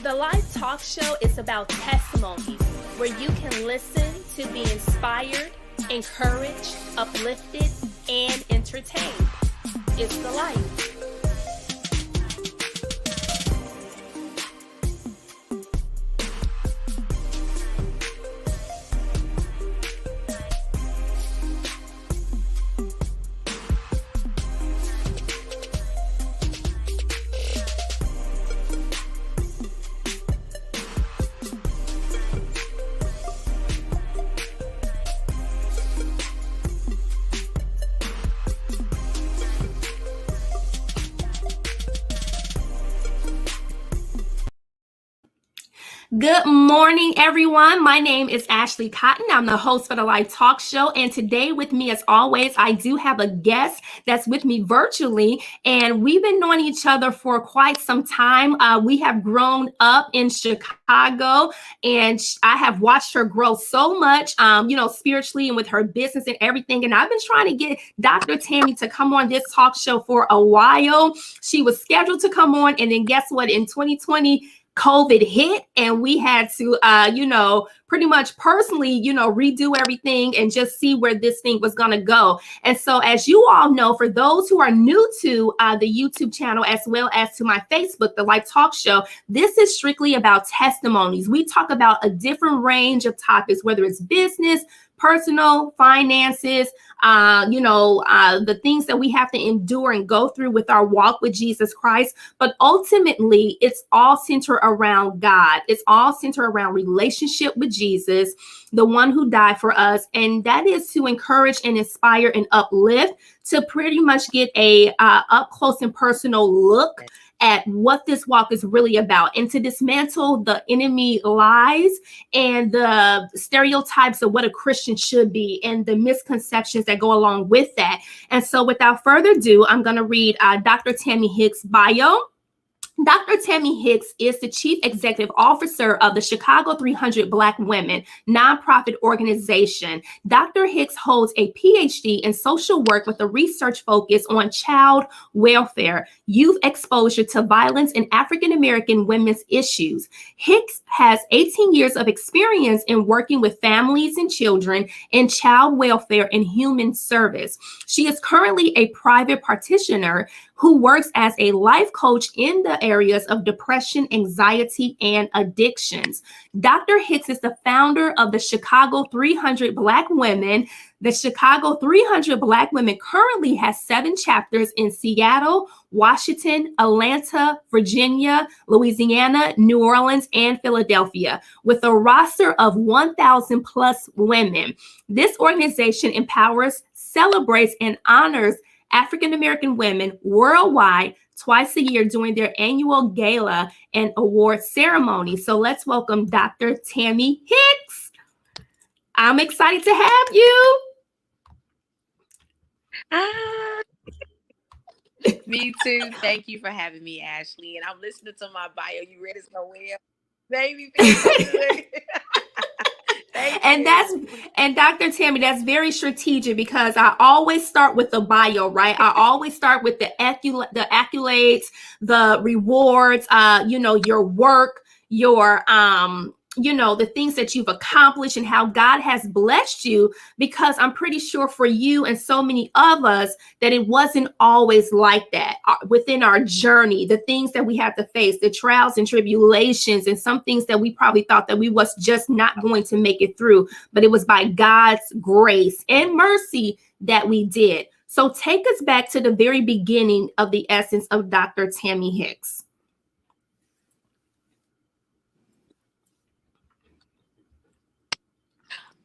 The Life Talk Show is about testimonies where you can listen to be inspired, encouraged, uplifted, and entertained. It's the life. Good morning, everyone. My name is Ashley Cotton. I'm the host for the Life Talk Show. And today with me, as always, I do have a guest that's with me virtually. And we've been knowing each other for quite some time. We have grown up in Chicago, and I have watched her grow so much, spiritually and with her business and everything. And I've been trying to get Dr. Tammy to come on this talk show for a while. She was scheduled to come on. And then guess what? In 2020, COVID hit, and we had to, pretty much personally, redo everything and just see where this thing was going to go. And so, as you all know, for those who are new to the YouTube channel, as well as to my Facebook, The Life Talk Show, this is strictly about testimonies. We talk about a different range of topics, whether it's business, personal, finances, the things that we have to endure and go through with our walk with Jesus Christ. But ultimately, it's all centered around God. It's all centered around relationship with Jesus, the one who died for us. And that is to encourage and inspire and uplift, to pretty much get a up close and personal look at what this walk is really about, and to dismantle the enemy lies and the stereotypes of what a Christian should be and the misconceptions that go along with that. And so without further ado, I'm going to read Dr. Tammy Hicks Bio. Dr. Tammy Hicks is the Chief Executive Officer of the Chicago 300 Black Women nonprofit organization. Dr. Hicks holds a PhD in social work with a research focus on child welfare, youth exposure to violence, and African American women's issues. Hicks has 18 years of experience in working with families and children in child welfare and human service. She is currently a private practitioner who works as a life coach in the areas of depression, anxiety, and addictions. Dr. Hicks is the founder of the Chicago 300 Black Women. The Chicago 300 Black Women currently has 7 chapters in Seattle, Washington, Atlanta, Virginia, Louisiana, New Orleans, and Philadelphia, with a roster of 1,000 plus women. This organization empowers, celebrates, and honors African American women worldwide twice a year during their annual gala and award ceremony. So let's welcome Dr. Tammy Hicks. I'm excited to have you. Me too. Thank you for having me, Ashley. And I'm listening to my bio. You read it so well. Baby, and Dr. Tammy, that's very strategic, because I always start with the bio, right? I always start with the accolades, the rewards, your work, your the things that you've accomplished and how God has blessed you, because I'm pretty sure for you and so many of us that it wasn't always like that within our journey, the things that we have to face, the trials and tribulations, and some things that we probably thought that we was just not going to make it through, but it was by God's grace and mercy that we did. So take us back to the very beginning of the essence of Dr. Tammy Hicks.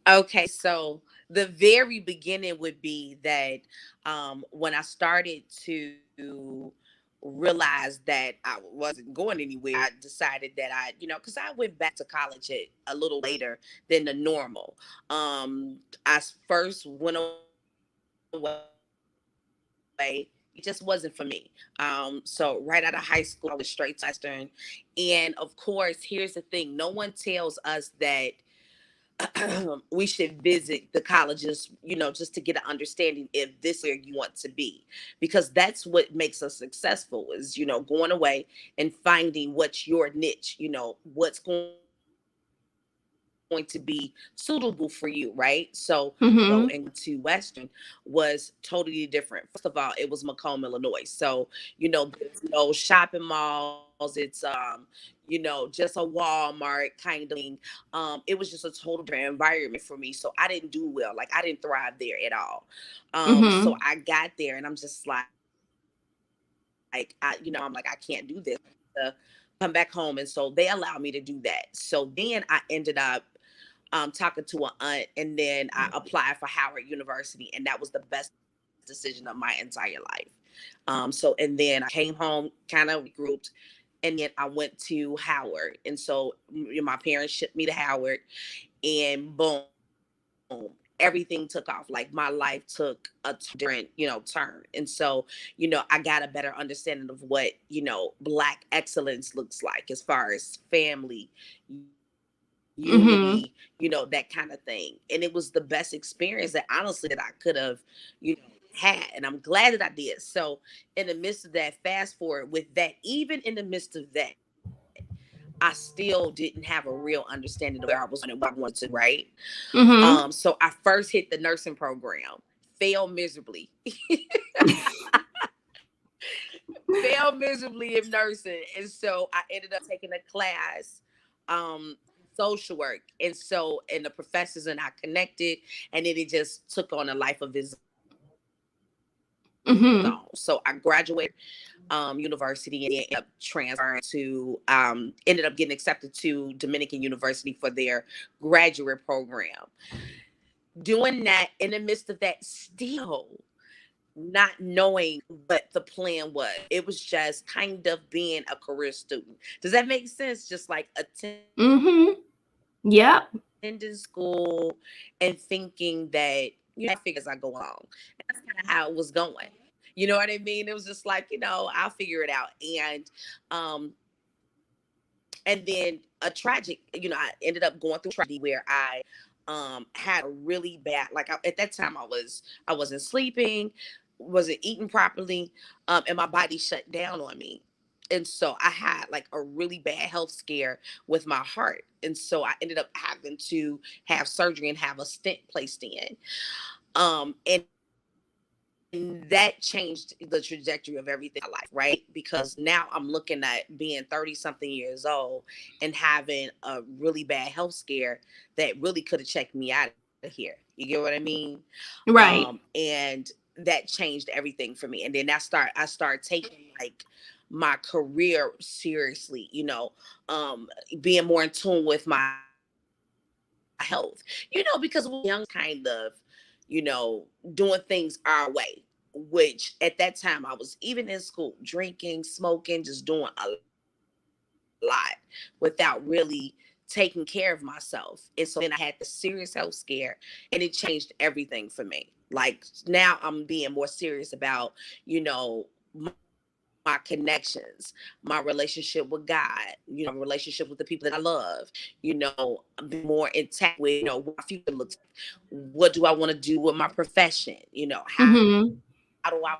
Okay, so the very beginning would be that when I started to realize that I wasn't going anywhere, I decided that because I went back to college a little later than the normal. I first went away. It just wasn't for me. So right out of high school, I was straight to Western. And of course, here's the thing. No one tells us that we should visit the colleges, just to get an understanding if this is where you want to be. Because that's what makes us successful is, going away and finding what's your niche, what's going to be suitable for you, right? So go into Western was totally different. First of all, it was Macomb, Illinois. So, there's no shopping malls. It's just a Walmart kind of thing. It was just a total different environment for me. So I didn't do well. Like I didn't thrive there at all. So Mhm. I got there and I'm just like, I'm like, I can't do this. To come back home. And so they allowed me to do that. So then I ended up talking to an aunt, and then I applied for Howard University, and that was the best decision of my entire life. So and then I came home, kind of regrouped, and then I went to Howard. And so my parents shipped me to Howard, and boom, everything took off. Like my life took a different, turn. And so, I got a better understanding of what, Black excellence looks like as far as family, unity, that Mhm. kind of thing. And it was the best experience that honestly that I could have, had. And I'm glad that I did. So in the midst of that, fast forward with that, even in the midst of that, I still didn't have a real understanding of where I was going and what I wanted to, right? Mhm. So I first hit the nursing program, failed miserably, failed miserably in nursing. And so I ended up taking a class, um, social work. And the professors and I connected, and then it just took on a life of its own. So I graduated university, and then ended up transferring to, ended up getting accepted to Dominican University for their graduate program. Doing that in the midst of that, still not knowing what the plan was. It was just kind of being a career student. Does that make sense? Just like attending Mhm. school Yep. and thinking that, I figure as I go along. And that's kind of how it was going. You know what I mean? It was just like, I'll figure it out. And then a tragic, I ended up going through tragedy where I had a really bad, like at that time I wasn't sleeping, wasn't eating properly, and my body shut down on me. And so I had like a really bad health scare with my heart. And so I ended up having to have surgery and have a stent placed in. And that changed the trajectory of everything in my life, right? Because now I'm looking at being 30 something years old and having a really bad health scare that really could have checked me out of here. You get what I mean? Right. And that changed everything for me. And then I started taking like my career seriously, um, being more in tune with my health, because when we were young, kind of, doing things our way, which at that time I was even in school, drinking, smoking, just doing a lot without really taking care of myself. And so then I had this serious health scare, and it changed everything for me. Like now I'm being more serious about, my connections, my relationship with God, my relationship with the people that I love, being more intact with, what my future looks like. What do I want to do with my profession? How do I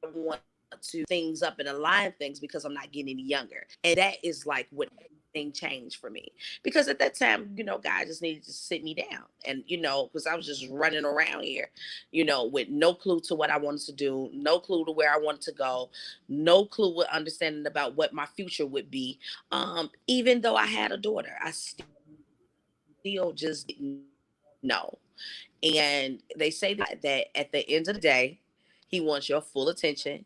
Mhm. want to set things up and align things because I'm not getting any younger. And that is like what everything changed for me. Because at that time, God just needed to sit me down. And, because I was just running around here, with no clue to what I wanted to do, no clue to where I wanted to go, no clue with understanding about what my future would be. Even though I had a daughter, I still just didn't know. And they say that at the end of the day, he wants your full attention,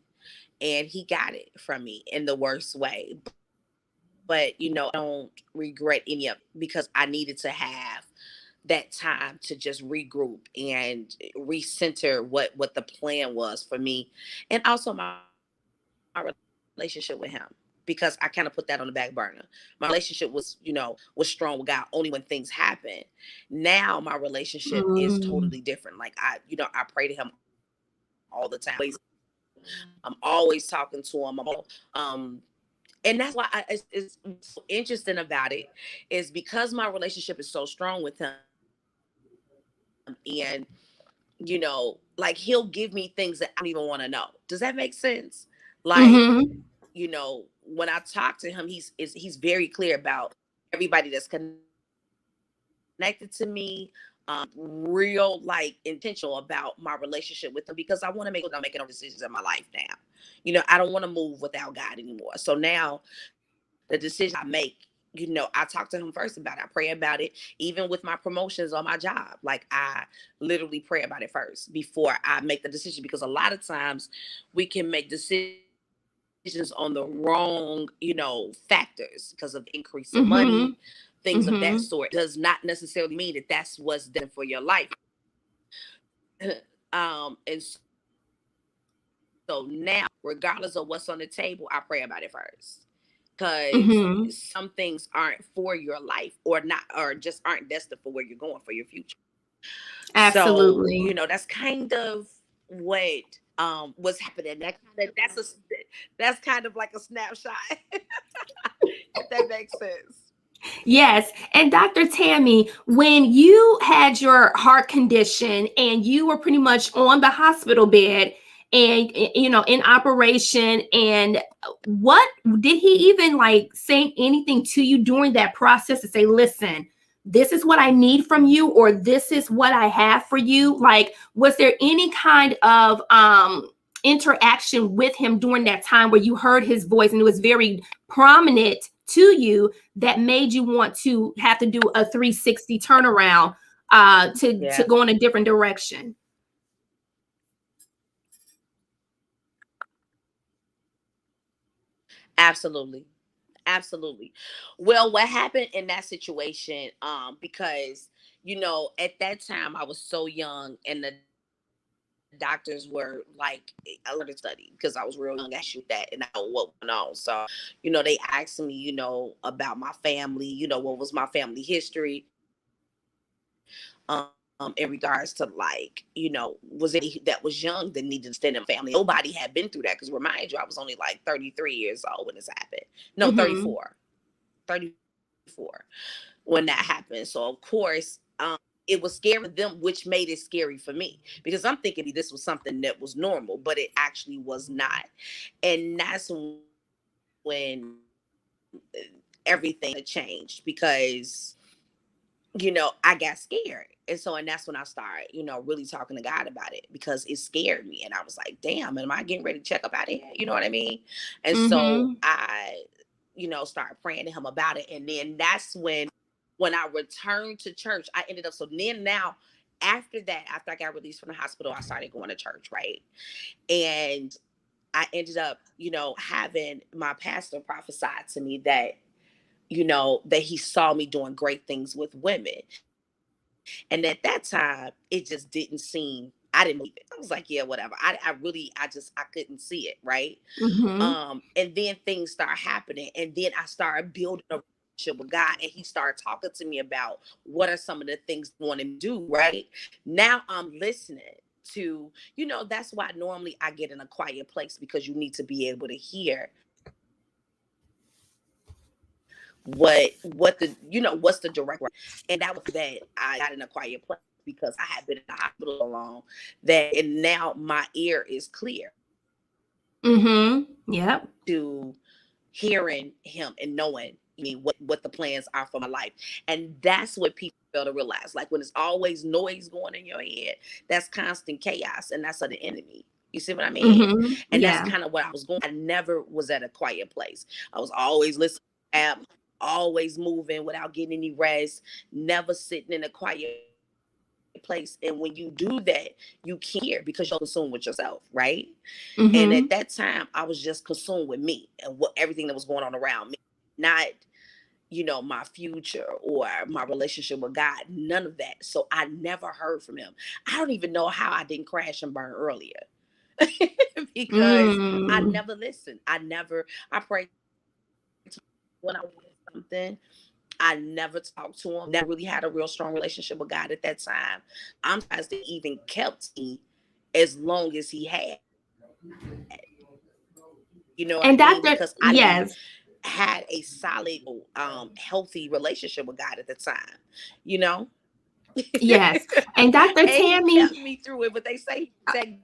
and he got it from me in the worst way. But I don't regret any of it because I needed to have that time to just regroup and recenter what the plan was for me, and also my relationship with him, because I kind of put that on the back burner. My relationship was strong with God only when things happen. Now my relationship is totally different. Like Mm. I pray to him all the time. I'm always talking to him. I'm always, and that's why it's so interesting about it is because my relationship is so strong with him, and like he'll give me things that I don't even want to know. Does that make sense? Like, Mm-hmm. when I talk to him, he's very clear about everybody that's connected to me. Real like intentional about my relationship with him because I want to make sure that I'm making the right decisions in my life now. I don't want to move without God anymore. So now the decisions I make, I talk to him first about it. I pray about it, even with my promotions on my job. Like I literally pray about it first before I make the decision because a lot of times we can make decisions on the wrong, factors because of increase in money, Mm-hmm. things of that sort. Mm-hmm. Does not necessarily mean that that's what's destined for your life. And so now, regardless of what's on the table, I pray about it first. Because some things Mm-hmm. aren't for your life or just aren't destined for where you're going for your future. So, Absolutely. that's kind of what was happening. That's kind of like a snapshot, if that makes sense. Yes. And Dr. Tammy, when you had your heart condition and you were pretty much on the hospital bed and in operation, and what did he even like say anything to you during that process to say, listen, this is what I need from you, or this is what I have for you? Like, was there any kind of interaction with him during that time where you heard his voice and it was very prominent to you that made you want to have to do a 360 turnaround to Yeah, go in a different direction? absolutely. Absolutely. Well, what happened in that situation, because, at that time I was so young and the doctors were like, I learned to study because I was real young at shoot that and I know what was going on. So, they asked me, about my family, what was my family history, in regards to like, was anybody that was young that needed to stand in my family. Nobody had been through that because remind you, I was only like 33 years old when this happened. No, Mm-hmm. 34. 34 when that happened. So of course, it was scary for them, which made it scary for me because I'm thinking maybe this was something that was normal, but it actually was not. And that's when everything changed because I got scared. And that's when I started, really talking to God about it because it scared me. And I was like, damn, am I getting ready to check up out of here? You know what I mean? And so Mm-hmm. started praying to him about it. And then that's when I returned to church, I ended up, so then now, after that, after I got released from the hospital, I started going to church, right? And I ended up, having my pastor prophesy to me that, that he saw me doing great things with women. And at that time, it just didn't seem, I didn't believe it. I was like, yeah, whatever. I couldn't see it, right? Mm-hmm. And then things start happening. And then I started building a relationship with God. And he started talking to me about what are some of the things he wanted me to do, right? Now I'm listening to, that's why normally I get in a quiet place because you need to be able to hear what's the direction and that was that I got in a quiet place because I had been in the hospital so long that and now my ear is clear to Mm-hmm. Yep. hearing him and knowing what the plans are for my life. And that's what people fail to realize, like when it's always noise going in your head, that's constant chaos and that's of the enemy. You see what I mean? Mm-hmm. And that's Yeah. kind of what I was going. I never was at a quiet place. I was always listening to rap, always moving without getting any rest, never sitting in a quiet place. And when you do that, you can't hear because you're so consumed with yourself, right? And at that Mm-hmm. time, I was just consumed with me and what everything that was going on around me, not my future or my relationship with God, none of that. So I never heard from him. I don't even know how I didn't crash and burn earlier. Because I Mm. never listened. I prayed to him when I was something. I never talked to him, never really had a real strong relationship with God at that time. I'm surprised that he even kept me as long as he had. You know what I mean? Because And I Dr. didn't believe Yes. had a solid, healthy relationship with God at the time, you know. Yes. And Dr. And he Tammy, kept me through it. But they say he protect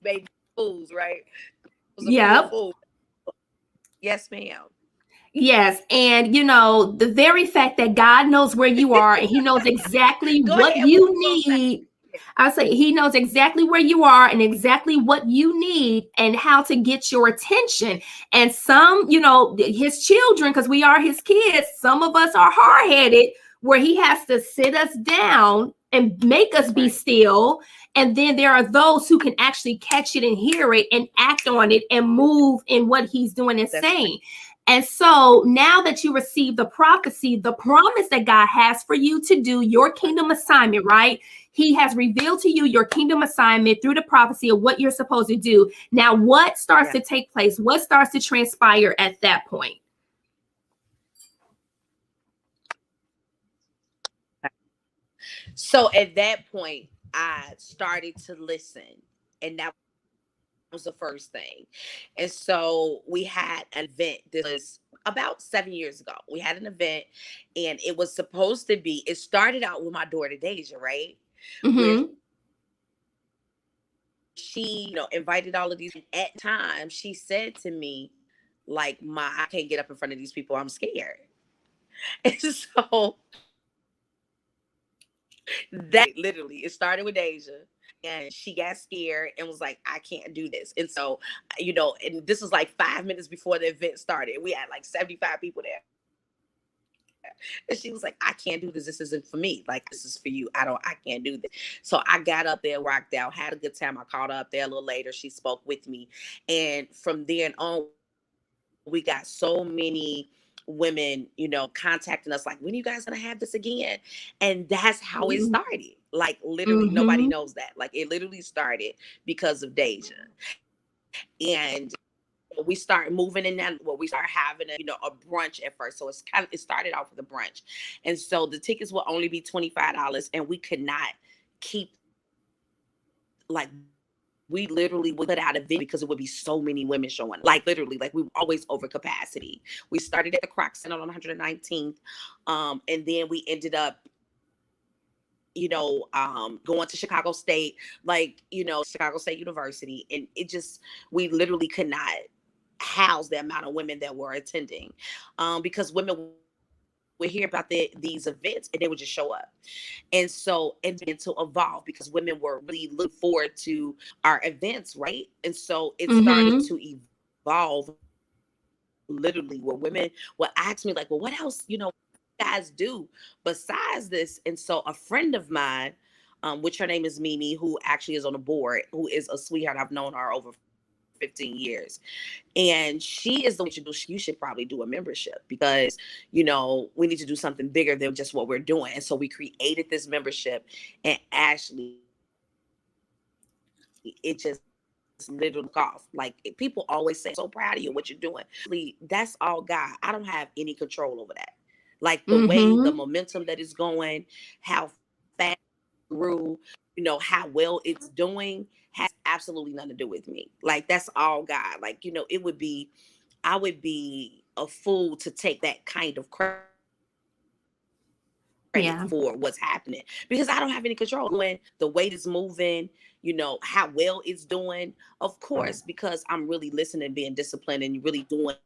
baby fools, right? It was a few yep. fools. Yes, ma'am. Yes, and the very fact that God knows where you are and He knows exactly Go what ahead. What you you gonna say? need. I say He knows exactly where you are and exactly what you need and how to get your attention. And some, His children, because we are His kids, some of us are hard Right. headed, where He has to sit us down and make us be Right. still. And then there are those who can actually catch it and hear it and act on it and move in what He's doing and That's right. saying. And so now that you receive the prophecy, the promise that God has for you to do your kingdom assignment, right? He has revealed to you your kingdom assignment through the prophecy of what you're supposed to do. Now, what starts Yeah. to take place? What starts to transpire at that point? So at that point, I started to listen, and that was the first thing. And so we had an event. This was about 7 years ago. We had an event, and it was supposed to be. It started out with my daughter Deja, right? Where Mm-hmm. she, invited all of these. At times, she said to me, like, "Ma, I can't get up in front of these people. I'm scared." And so that literally, it started with Deja. And she got scared and was like, I can't do this. And so, and this was like 5 minutes before the event started. We had like 75 people there. And she was like, I can't do this. This isn't for me. Like, this is for you. I can't do this. So I got up there, rocked out, had a good time. I called her up there a little later. She spoke with me. And from then on, we got so many women, contacting us like, when are you guys gonna have this again? And that's how it started. Like, literally, nobody Mm-hmm. knows that. Like, it literally started because of Deja. And we start moving in that, well, we start having a brunch at first. So it started off with a brunch. And so the tickets will only be $25, and we could not keep, like, we literally would put out a video because it would be so many women showing. Like, literally, like, we were always over capacity. We started at the Croc Center on 119th. And then we ended up, going to Chicago State, like, Chicago State University. And it just, we literally could not house the amount of women that were attending, because women would hear about these events and they would just show up. And so it began to evolve because women were really looking forward to our events, right? And so it started Mm-hmm. to evolve, literally, where women would ask me, like, well, what else, guys do besides this? And so a friend of mine, which her name is Mimi, who actually is on the board, who is a sweetheart. I've known her over 15 years. And she is the one you should probably do a membership because, we need to do something bigger than just what we're doing. And so we created this membership. And Ashley, it just literally took off. Like, people always say, so proud of you, what you're doing. That's all God. I don't have any control over that. Like, the way, the Mm-hmm. momentum that is going, how fast it grew, how well it's doing has absolutely nothing to do with me. Like, that's all God. Like, I would be a fool to take that kind of credit Yeah. for what's happening because I don't have any control when the weight is moving, how well it's doing. Of course, because I'm really listening, being disciplined, and really doing,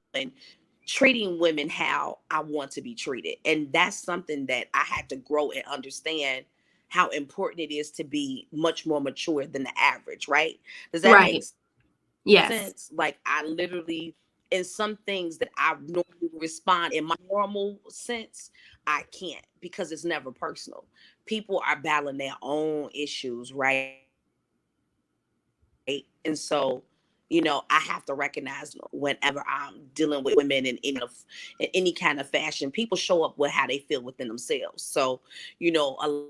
treating women how I want to be treated. And that's something that I had to grow and understand how important it is to be much more mature than the average, right? Does that make Right. Yes. sense? Like, I literally, in some things that I normally respond in my normal sense, I can't because it's never personal. People are battling their own issues, right? And so, I have to recognize whenever I'm dealing with women in any kind of fashion, people show up with how they feel within themselves. So, a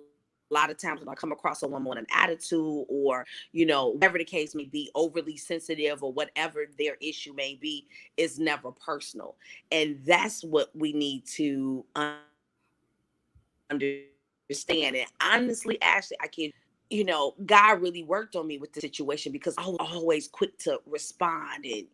lot of times when I come across a woman with an attitude, or, whatever the case may be, overly sensitive, or whatever their issue may be, is never personal. And that's what we need to understand. And honestly, Ashley, I can, God really worked on me with the situation because I was always quick to respond and,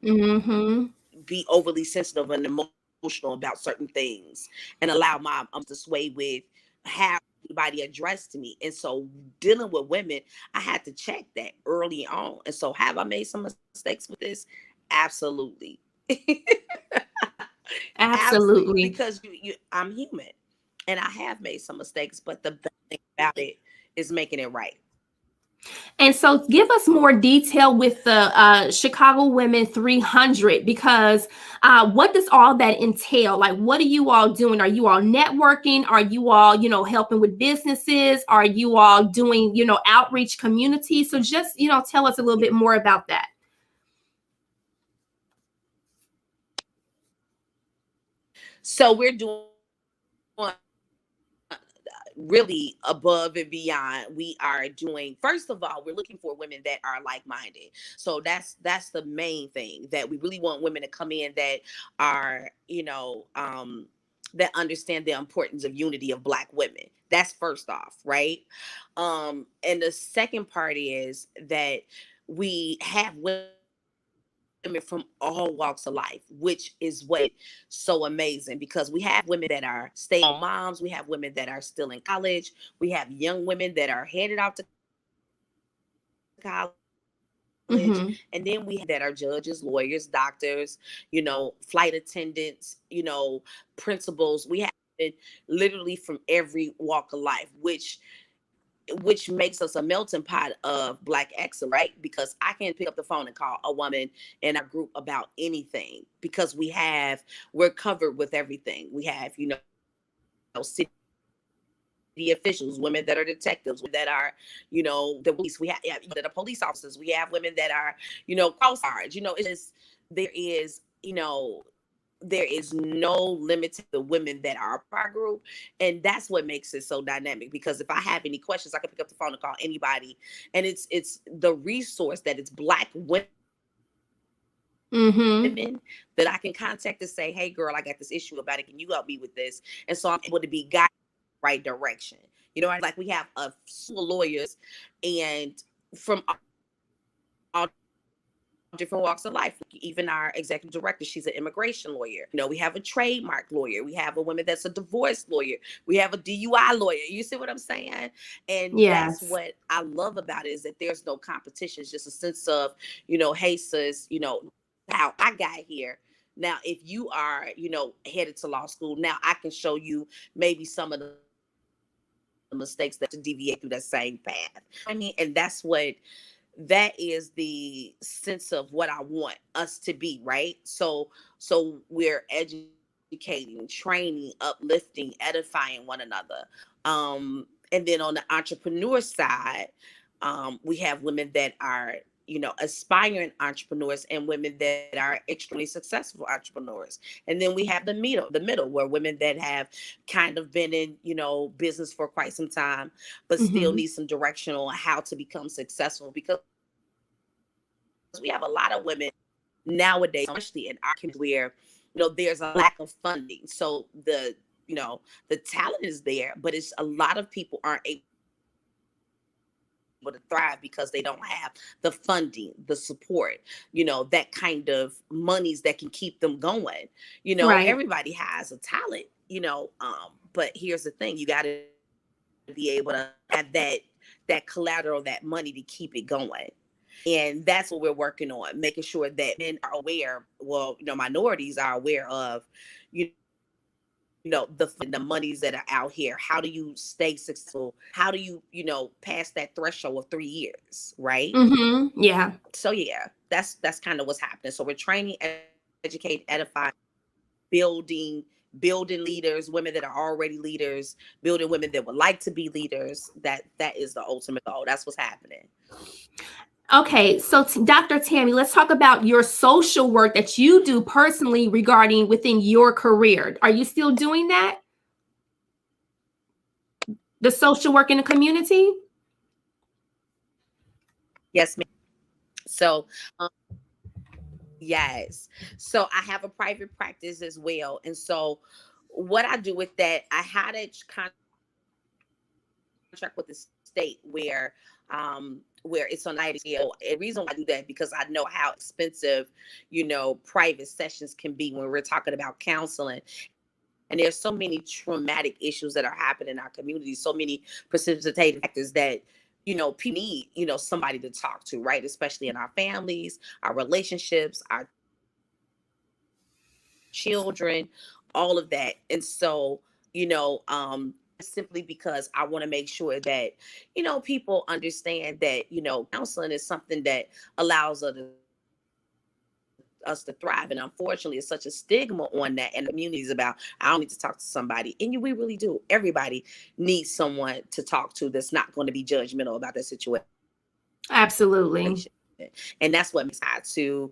Mm-hmm. be overly sensitive and emotional about certain things and allow my to sway with how anybody addressed me. And so dealing with women, I had to check that early on. And so have I made some mistakes with this? Absolutely. Absolutely. Absolutely. Because I'm human and I have made some mistakes, but the best thing about it is making it right. And so give us more detail with the Chicago Women 300, because what does all that entail? Like, what are you all doing? Are you all networking? Are you all, helping with businesses? Are you all doing, outreach community? So just, tell us a little bit more about that. So we're doing really above and beyond. We are doing, first of all, we're looking for women that are like-minded. So that's the main thing, that we really want women to come in that are, that understand the importance of unity of Black women. That's first off, right? And the second part is that we have women from all walks of life, which is what so amazing, because we have women that are stay-at-home moms, we have women that are still in college, we have young women that are headed off to college, and then we have women that are judges, lawyers, Mm-hmm. doctors, flight attendants, principals. We have literally from every walk of life, which makes us a melting pot of Black excellence, right? Because I can pick up the phone and call a woman in our group about anything, because we're covered with everything. We have, city officials, women that are detectives, women that are, the police. We have, that are police officers. We have women that are, cross guards. It's just, there is, there is no limit to the women that are a part of our group. And that's what makes it so dynamic, because if I have any questions, I can pick up the phone and call anybody. And it's the resource that it's Black women that I can contact to say, Mm-hmm. hey girl, I got this issue about it, can you help me with this? And so I'm able to be guided in the right direction. Like we have a slew of lawyers and from all different walks of life. Even our executive director, she's an immigration lawyer. We have a trademark lawyer. We have a woman that's a divorce lawyer. We have a DUI lawyer. You see what I'm saying? And that's what I love about it, is that there's no Yes. competition. It's just a sense of, hey sis, how I got here. Now, if you are, headed to law school, now I can show you maybe some of the mistakes that you can make to deviate through that same path. You know what I mean? And that is the sense of what I want us to be, right? So we're educating, training, uplifting, edifying one another. And then on the entrepreneur side, we have women that are, aspiring entrepreneurs, and women that are extremely successful entrepreneurs. And then we have the middle, where women that have kind of been in, business for quite some time, but still Mm-hmm. need some direction on how to become successful. Because we have a lot of women nowadays, especially in our communities, where, there's a lack of funding. So the talent is there, but it's a lot of people aren't able to thrive because they don't have the funding, the support, that kind of monies that can keep them going. Everybody has a talent, Right. but here's the thing, you got to be able to have that collateral, that money to keep it going. And that's what we're working on, making sure that men are aware, well, minorities are aware of, the funding and the monies that are out here. How do you stay successful? How do you, pass that threshold of 3 years, right? Mm-hmm. Yeah. So yeah, that's kind of what's happening. So we're training, educate, edify, building leaders, women that are already leaders, building women that would like to be leaders. That is the ultimate goal. That's what's happening. Okay, so Dr. Tammy, let's talk about your social work that you do personally regarding within your career. Are you still doing that? The social work in the community? Yes, ma'am. So yes. So I have a private practice as well. And so what I do with that, I had a contract with the state where, where it's on a scale. And the reason why I do that, because I know how expensive, private sessions can be when we're talking about counseling. And there's so many traumatic issues that are happening in our community, so many precipitating factors that, people need, somebody to talk to, right? Especially in our families, our relationships, our children, all of that. And so, simply because I want to make sure that, people understand that, counseling is something that allows us to thrive. And unfortunately, it's such a stigma on that, and the community is about, I don't need to talk to somebody. And we really do. Everybody needs someone to talk to that's not going to be judgmental about their situation. Absolutely. And that's what makes I to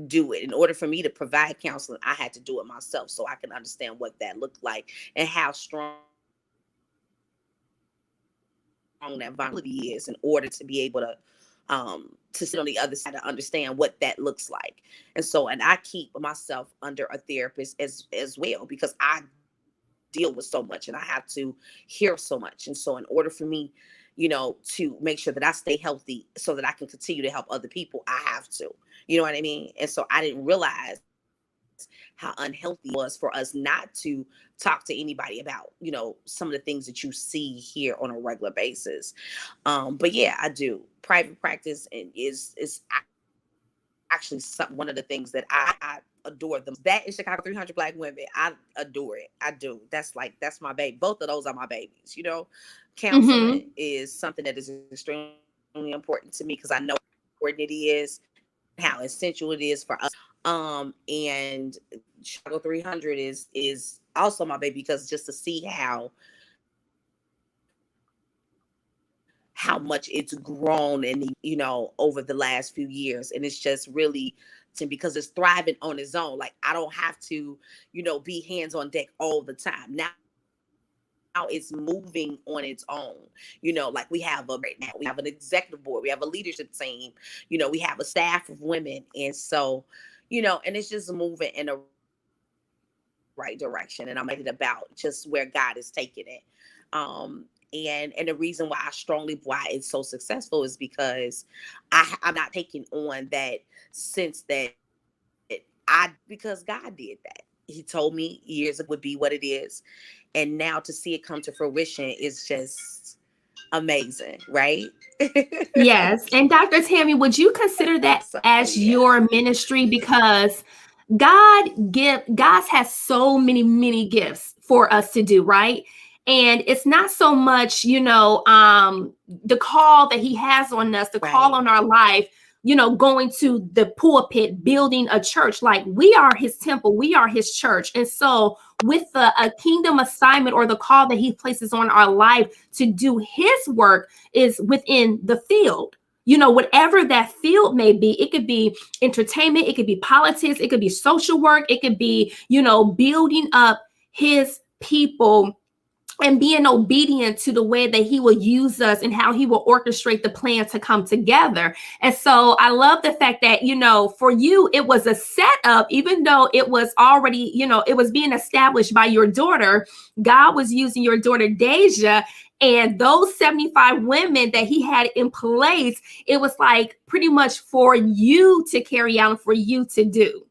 do it. In order for me to provide counseling, I had to do it myself so I can understand what that looked like and how strong that vulnerability is, in order to be able to sit on the other side and understand what that looks like. And so, and I keep myself under a therapist as well, because I deal with so much and I have to hear so much. And so in order for me, to make sure that I stay healthy so that I can continue to help other people, I have to, you know what I mean? And so I didn't realize how unhealthy it was for us not to talk to anybody about, some of the things that you see here on a regular basis. But yeah, I do. Private practice is actually one of the things that I adore them. That is Chicago 300 Black Women. I adore it. I do. That's my baby. Both of those are my babies. Mm-hmm. Counseling is something that is extremely important to me, because I know how important it is, how essential it is for us. And Chicago 300 is also my baby, because just to see how much it's grown and, over the last few years. And it's just really, because it's thriving on its own. Like, I don't have to, be hands on deck all the time. Now it's moving on its own. Like, we have right now, we have an executive board, we have a leadership team, we have a staff of women. And so, and it's just moving in a right direction. And I'm excited about just where God is taking it. And the reason why it's so successful is because I'm not taking on that sense that because God did that. He told me years ago would be what it is. And now to see it come to fruition is just amazing, right? Yes. And Dr. Tammy, would you consider that So as yeah. your ministry? Because God has so many gifts for us to do, right? And it's not so much, the call that he has on us, the call Right. on our life, going to the pulpit, building a church. Like, we are his temple, we are his church. And so with a kingdom assignment, or the call that he places on our life to do his work, is within the field. Whatever that field may be, it could be entertainment, it could be politics, it could be social work, it could be, building up his people and being obedient to the way that he will use us and how he will orchestrate the plan to come together. And so I love the fact that, for you, it was a setup, even though it was already, it was being established by your daughter. God was using your daughter, Deja, and those 75 women that he had in place, it was like pretty much for you to carry out and for you to do.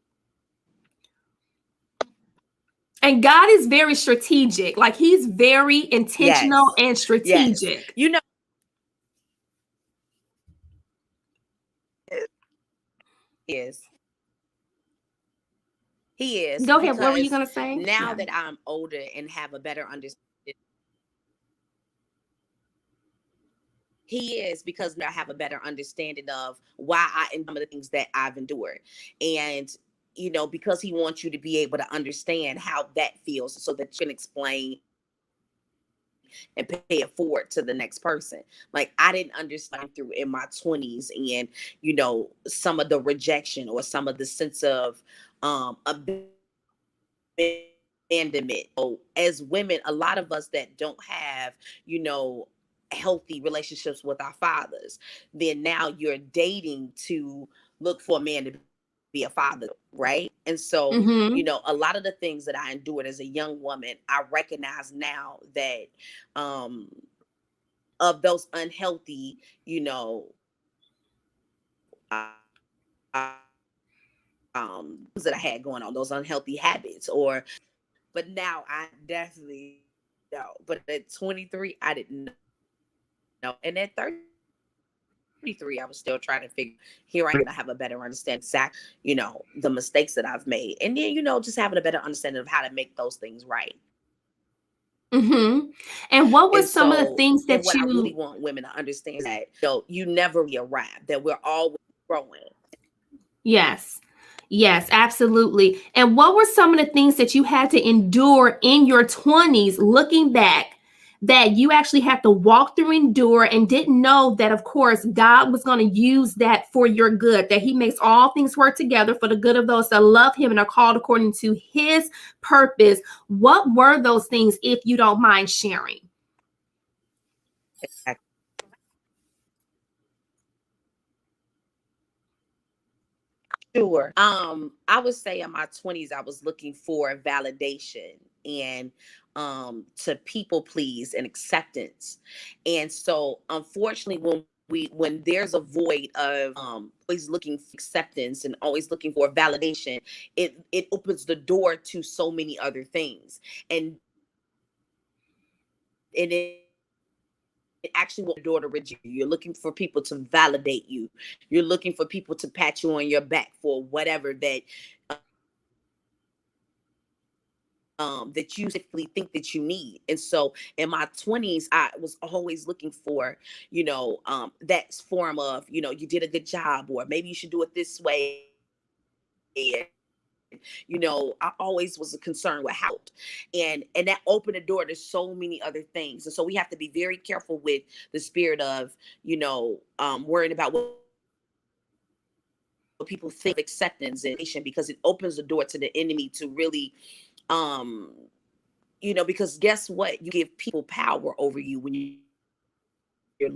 And God is very strategic. Like, he's very intentional Yes. and Yes. strategic. Is he is, Go ahead. What were you because going to say? now Yeah. that I'm older and have a better understanding, he is, because now I have a better understanding of why I and some of the things that I've endured. And because he wants you to be able to understand how that feels, so that you can explain and pay it forward to the next person. Like, I didn't understand through in my 20s, and some of the rejection, or some of the sense of abandonment. So as women, a lot of us that don't have, healthy relationships with our fathers, then now you're dating to look for a man to be a father, right? And so, Mm-hmm. a lot of the things that I endured as a young woman, I recognize now that, of those unhealthy, things that I had going on, those unhealthy habits, or but now I definitely know. But at 23, I didn't know. And at 33, I was still trying to figure here I am and I have a better understanding exact, the mistakes that I've made. And then, just having a better understanding of how to make those things right. Mm-hmm. And And what were some of so, the things and what that I really you? want women to understand is that, you never really arrive, that we're always growing. Yes. Yes, absolutely. And what were some of the things that you had to endure in your 20s looking back that you actually had to walk through, endure, and didn't know that, of course, God was going to use that for your good, that He makes all things work together for the good of those that love Him and are called according to His purpose? What were those things, if you don't mind sharing? Sure. I would say in my 20s, I was looking for validation and to people please and acceptance. And so unfortunately, when there's a void of always looking for acceptance and always looking for validation, it opens the door to so many other things. And it actually won't the door to reject you. You're looking for people to validate you. You're looking for people to pat you on your back for whatever that you simply think that you need. And so in my 20s, I was always looking for, that form of, you did a good job, or maybe you should do it this way. I always was concerned with how and that opened the door to so many other things. And so we have to be very careful with the spirit of, worrying about what people think of acceptance and because it opens the door to the enemy to really um because guess what? You give people power over you when you're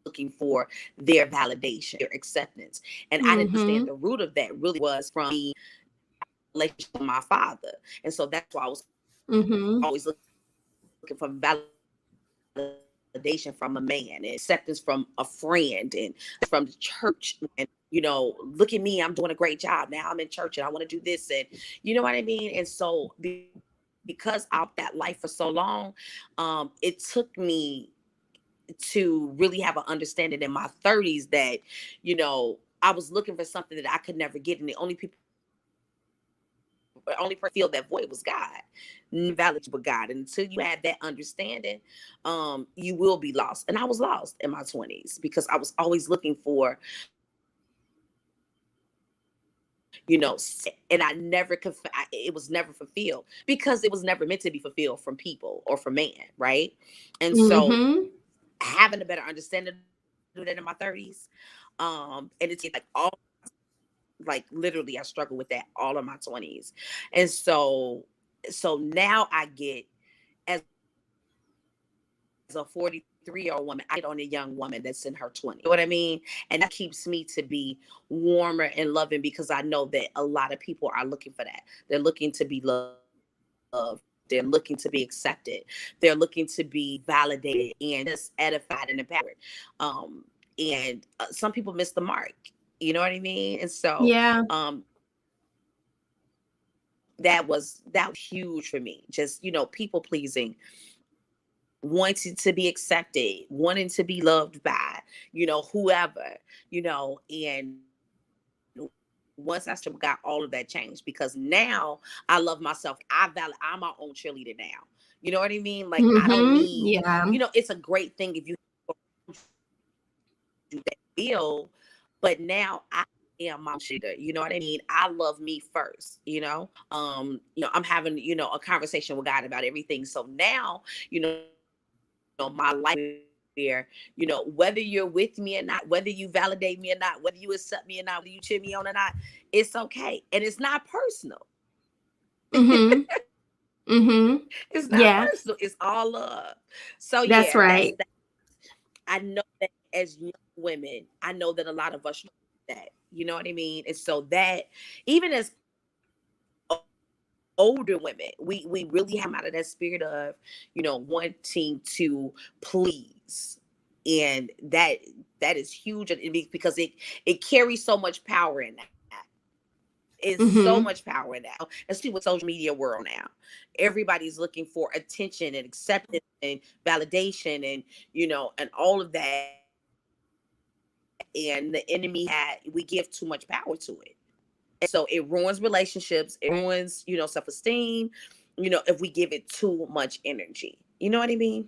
looking for their validation, their acceptance. And I didn't understand the root of that really was Mm-hmm. from me relationship with my father. And so that's why I was always looking for validation Mm-hmm. from a man, and acceptance from a friend, and from the church. And, look at me, I'm doing a great job. Now I'm in church and I want to do this. And you know what I mean? And so because I walked that life for so long, it took me to really have an understanding in my 30s that, I was looking for something that I could never get. And the only person that could fill that void was God. Nobody else could fill that void but God. Nobody else could validate you but God. And until you have that understanding, you will be lost. And I was lost in my 20s because I was always looking for, and I never could. It was never fulfilled because it was never meant to be fulfilled from people or from man, right? And so Mm-hmm. having a better understanding of that in my 30s, and it's like literally I struggled with that all of my 20s. And so now I get, as a 43-year-old woman, I get on a young woman that's in her 20s. You know what I mean? And that keeps me to be warmer and loving because I know that a lot of people are looking for that. They're looking to be loved, they're looking to be accepted, they're looking to be validated and just edified and empowered. And some people miss the mark. You know what I mean? And so Yeah. that was huge for me. Just, people pleasing, wanting to be accepted, wanting to be loved by, whoever, and once I started got all of that changed because now I love myself. I'm my own cheerleader now. You know what I mean? Like I don't need, Mm-hmm. Yeah. it's a great thing if you do that feel, but now I am my own cheerleader. You know what I mean? I love me first, I'm having, a conversation with God about everything. So now, my life where, whether you're with me or not, whether you validate me or not, whether you accept me or not, whether you cheer me on or not, it's okay. And it's not personal. Mm-hmm. Mm-hmm. It's not Yeah, personal. It's all love. So yeah, that's right. I know that as young women, I know that a lot of us struggle with that. You know what I mean? And so that even as older women, we really have to come out of that spirit of, wanting to please. And that is huge because it carries so much power in that. It's so much Mm-hmm. power in that, especially with social media world now. Everybody's looking for attention and acceptance and validation, and and all of that. And the enemy we give too much power to it. And so it ruins relationships, it ruins, self-esteem, if we give it too much energy. You know what I mean?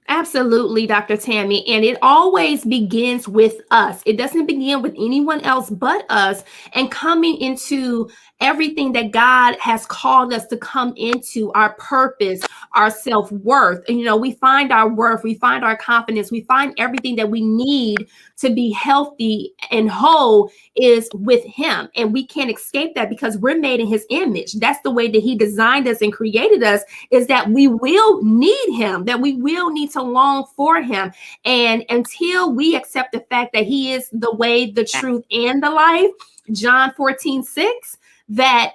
Absolutely, Dr. Tammy. And it always begins with us. It doesn't begin with anyone else but us, and coming into everything that God has called us to come into, our purpose, our self worth. And, we find our worth, we find our confidence, we find everything that we need to be healthy and whole is with Him. And we can't escape that because we're made in His image. That's the way that He designed us and created us, is that we will need Him, that we will need to long for Him. And until we accept the fact that He is the way, the truth, and the life, John 14:6, that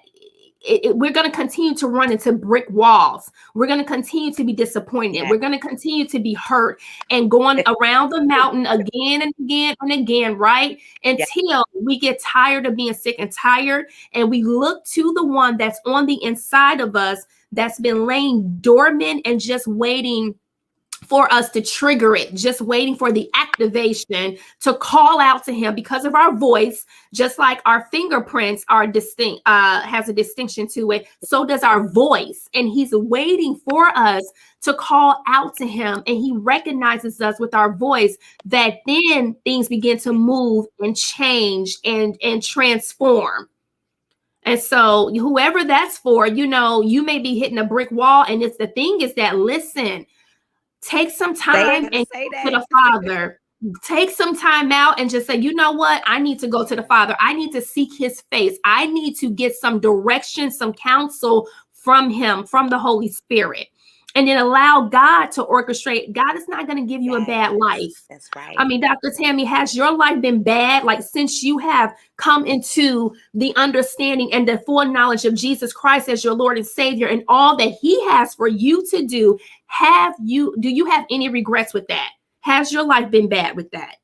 we're going to continue to run into brick walls. We're going to continue to be disappointed. Yeah. We're going to continue to be hurt and going around the mountain again and again and again, right? Yeah. Until we get tired of being sick and tired, and we look to the one that's on the inside of us, that's been laying dormant and just waiting for us to trigger it, just waiting for the activation to call out to Him. Because of our voice, just like our fingerprints are distinct, has a distinction to it, so does our voice. And He's waiting for us to call out to Him, and He recognizes us with our voice, that then things begin to move and change and transform. And so whoever that's for, you may be hitting a brick wall. And it's the thing is that, listen, take some time and Say go to that. the Father. Take some time out and just say, you know what? I need to go to the Father. I need to seek His face. I need to get some direction, some counsel from Him, from the Holy Spirit. And then allow God to orchestrate. God is not going to give you a bad Yes, life. that's I right. mean, Dr. Tammy, has your life been bad? Like, since you have come into the understanding and the full knowledge of Jesus Christ as your Lord and Savior, and all that He has for you to do, do you have any regrets with that? Has your life been bad with that?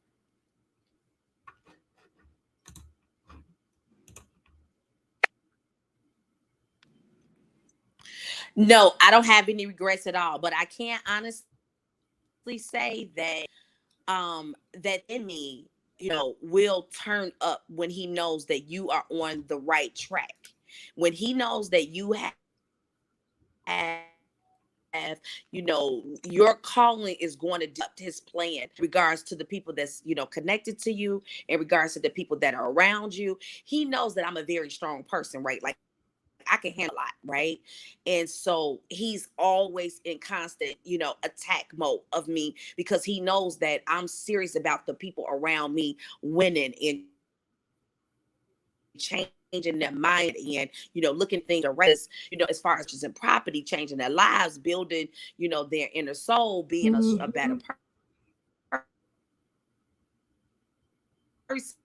No, I don't have any regrets at all. But I can't honestly say that enemy, will turn up when he knows that you are on the right track. When he knows that you have, your calling is going to disrupt his plan in regards to the people that's, connected to you, in regards to the people that are around you. He knows that I'm a very strong person, right? Like, I can handle a lot, right? And so he's always in constant, attack mode of me, because he knows that I'm serious about the people around me winning and changing their mindset, and, looking at things directly, as far as purchasing property, changing their lives, building, their inner soul, being a better person.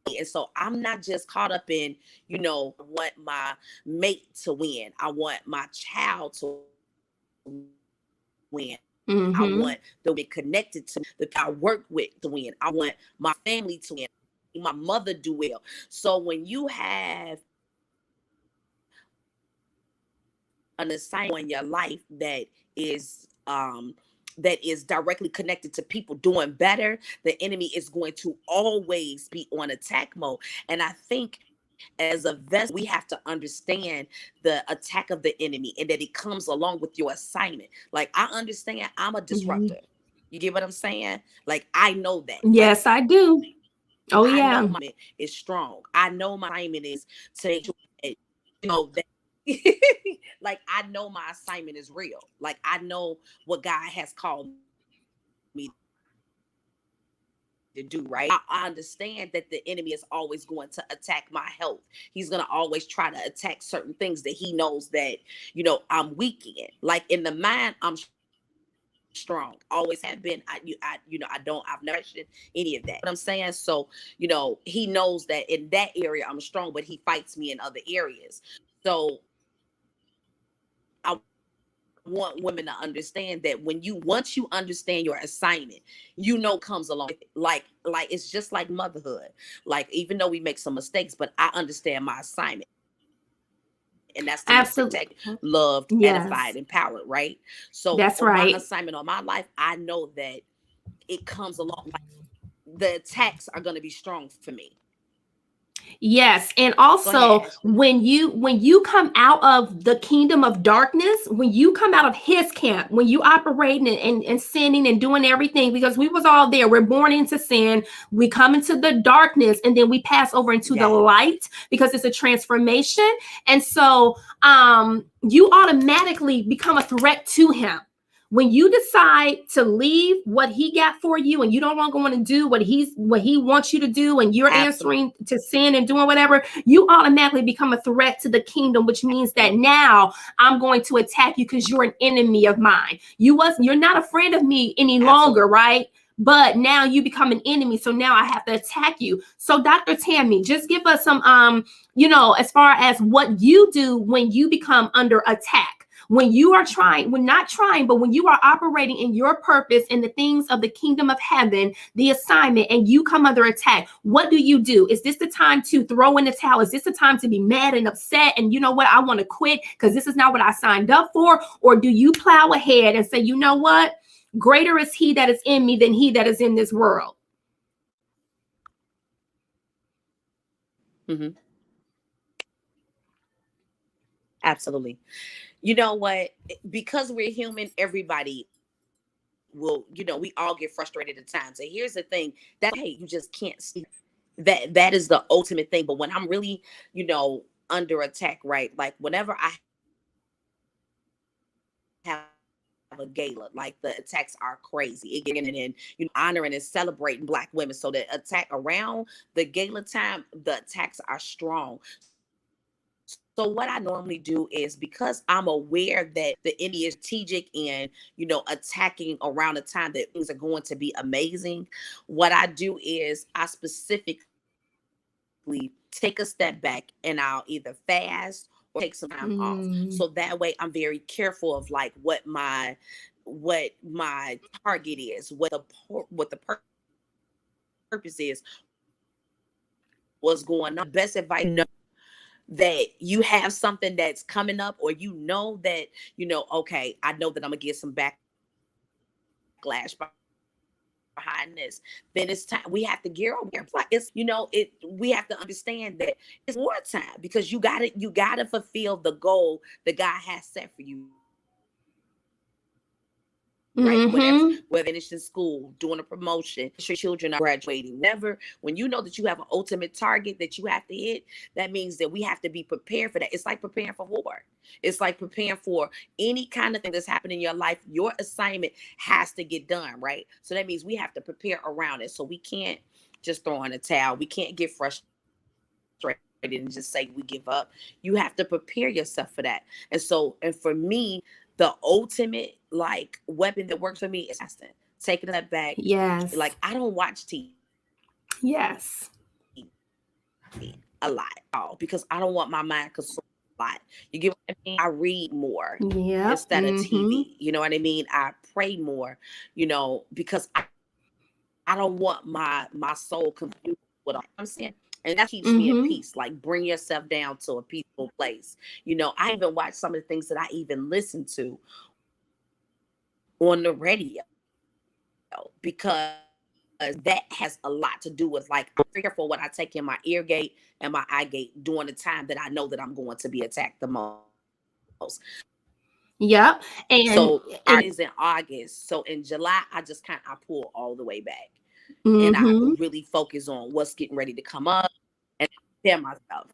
Mhm. And so I'm not just caught up in, I want my mate to win. I want my child to win. I want the women connected to me, the people I work Mhm. with to win. I want my family to win. I want to see my mother do well. So when you have an assignment on your life is that is directly connected to people doing better, the enemy is going to always be on attack mode. And I think as a vessel, we have to understand the attack of the enemy, and that it comes along with your assignment. Like, I understand I'm a disruptor. Mhm. You get what I'm saying? Like, I know that. Like, Yes, I do. I know my Oh, assignment yeah. is strong. I know my assignment is to make sure that, that like, I know my assignment is real. Like, I know what God has called me to do, right? I understand that the enemy is always going to attack my health. He's going to always try to attack certain things that he knows that, I'm weak in. Like, in the mind, I'm strong. Always have been. I've never questioned any of that. I've never questioned any of that. You get what I'm saying? So, he knows that in that area I'm strong, but he fights me in other areas. So I want to make sure that want women to understand that once you understand your assignment, comes along with it. Like it's just like motherhood. Like even though we make some mistakes, but I understand my assignment, and that's to be protected, loved, Absolutely. edified, empowered, right? Yes, So on my that's assignment on right. my life, I know that it comes along like the attacks are going to be strong for me. Yes, and Go ahead, also Ashley. when you come out of the kingdom of darkness, when you come out of his camp, when you operating and sinning and doing everything, because we was all there. We're born into sin, we come into the darkness, and then we pass over into the Yes, light because it's a transformation. And so you automatically become a threat to him. When you decide to leave what he got for you and you don't longer want to do what he wants you to do, and you're absolutely. answering to sin and doing whatever, you automatically become a threat to the kingdom, which means that now I'm going to attack you because you're an enemy of mine. You're not a friend of me any longer, Absolutely. right? But now you become an enemy, so now I have to attack you. So Dr. Tammy, just give us some as far as what you do when you become under attack, when you are trying, when not trying, but when you are operating in your purpose in the things of the kingdom of heaven, the assignment, and you come under attack, what do you do? Is this the time to throw in the towel? Is this the time to be mad and upset and you know what, I want to quit because this is not what I signed up for? Or do you plow ahead and say, you know what, greater is he that is in me than he that is in this world? Hmm. Absolutely. You know what? Because we're human, everybody will, we all get frustrated at times. And here's the thing, that's okay. You just can't see that is the ultimate thing. But when I'm really, under attack, right? Like whenever I have a gala, like the attacks are crazy. It gets honoring and celebrating Black women. So the attack around the gala time, the attacks are strong. So what I normally do is because I'm aware that the enemy is strategic and attacking around the time that things are going to be amazing, what I do is I specifically take a step back and I'll either fast or take some time off. So that way I'm very careful of like Mm, what my target is, what the purpose is, what's going on. Because the best advice that you have something that's coming up, or that okay, I know that I'm gonna get some backlash behind this, then it's time we have to gear over. We have to understand that it's wartime because you gotta fulfill the goal that God has set for you, right? Whether it's finishing school, doing a promotion, making sure your children are graduating, whatever. When you know that you have an ultimate target that you have to hit, that means that we have to be prepared for that. It's like preparing for war. It's like preparing for any kind of thing that's happening in your life. Your assignment has to get done, right? So that means we have to prepare around it. So we can't just throw in a towel. We can't get frustrated and just say we give up. You have to prepare yourself for that. And for me, the ultimate like weapon that works for me is fasting, taking a step back. Like I yes. don't watch TV a lot Yes. all because I don't want my mind consumed a lot. You get what I mean? I read more instead of TV. You know what Yep. I mean? I Mm-hmm. pray more, because I don't want my soul confused with all that. You know what I'm saying? And that keeps me in peace. Like Mm-hmm. bring yourself down to a peaceful place. I even watch some of the things that I even listen to on the radio because that has a lot to do with like I'm very careful what I take in my ear gate and my eye gate during the time that I know that I'm going to be attacked the most. So Yep. our And is in August. So in July, I pull all the way back and I mm-hmm. really focus on what's getting ready to come up and prepare myself.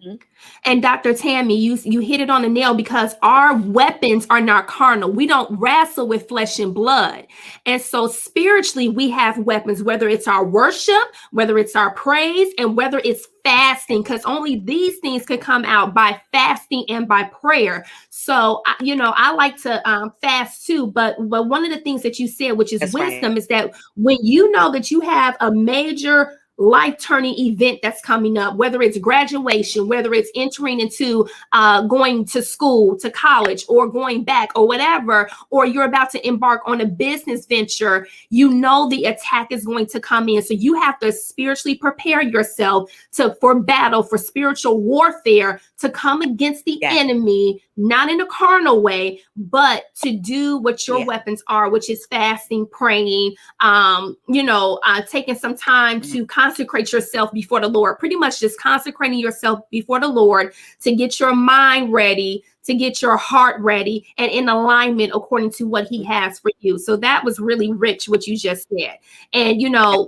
Hmm. And Dr. Tammy, you hit it on the nail because our weapons are not carnal. We don't wrestle with flesh and blood. And so spiritually, we have weapons, whether it's our worship, whether it's our praise, and whether it's fasting, because only these things can come out by fasting and by prayer. So, I like to fast too. But one of the things that you said, which is That's right. wisdom, is that when you know that you have a major life-turning event that's coming up, whether it's graduation, whether it's entering into going to school, to college, or going back, or whatever, or you're about to embark on a business venture, you know the attack is going to come in. So you have to spiritually prepare yourself for battle, for spiritual warfare, to come against the enemy, not in a carnal way, but to do what your weapons are, which is fasting, praying, taking some time to consecrate yourself before the Lord, pretty much just consecrating yourself before the Lord to get your mind ready, to get your heart ready and in alignment according to what he has for you. So that was really rich, what you just said. And,